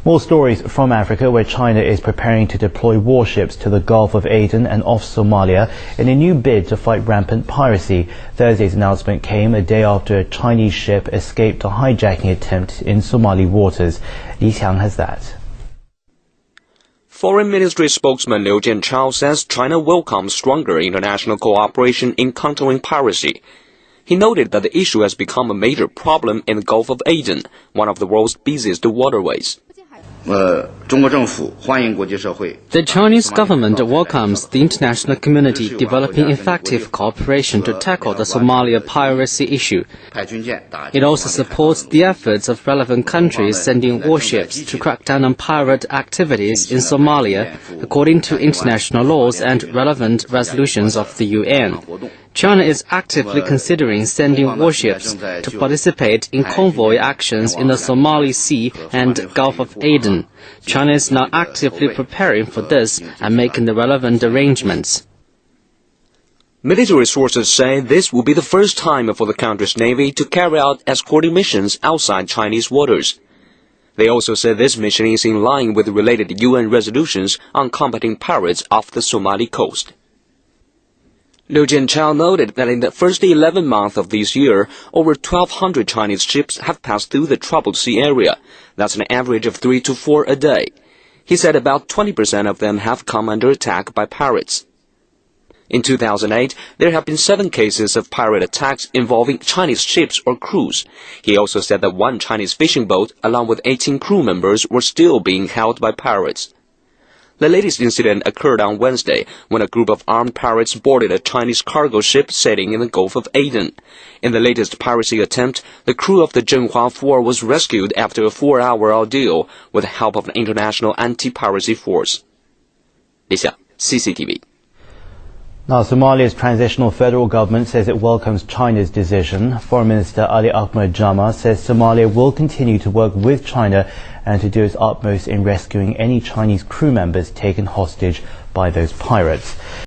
More stories from Africa, where China is preparing to deploy warships to the Gulf of Aden and off Somalia in a new bid to fight rampant piracy. Thursday's announcement came a day after a Chinese ship escaped a hijacking attempt in Somali waters. Li Xiang has that. Foreign Ministry spokesman Liu Jianchao says China welcomes stronger international cooperation in countering piracy. He noted that the issue has become a major problem in the Gulf of Aden, one of the world's busiest waterways. The Chinese government welcomes the international community developing effective cooperation to tackle the Somalia piracy issue. It also supports the efforts of relevant countries sending warships to crack down on pirate activities in Somalia, according to international laws and relevant resolutions of the UN. China is actively considering sending warships to participate in convoy actions in the Somali Sea and Gulf of Aden. China is now actively preparing for this and making the relevant arrangements. Military sources say this will be the first time for the country's navy to carry out escorting missions outside Chinese waters. They also say this mission is in line with related UN resolutions on combating pirates off the Somali coast. Liu Jianchao noted that in the first 11 months of this year, over 1,200 Chinese ships have passed through the troubled sea area. That's an average of 3 to 4 a day. He said about 20% of them have come under attack by pirates. In 2008, there have been 7 cases of pirate attacks involving Chinese ships or crews. He also said that 1 Chinese fishing boat, along with 18 crew members, were still being held by pirates. The latest incident occurred on Wednesday when a group of armed pirates boarded a Chinese cargo ship sailing in the Gulf of Aden. In the latest piracy attempt, the crew of the Zhenhua 4 was rescued after a 4-hour ordeal with the help of an international anti-piracy force. Li Xiang, CCTV. Now, Somalia's transitional federal government says it welcomes China's decision. Foreign Minister Ali Ahmed Jama says Somalia will continue to work with China and to do its utmost in rescuing any Chinese crew members taken hostage by those pirates.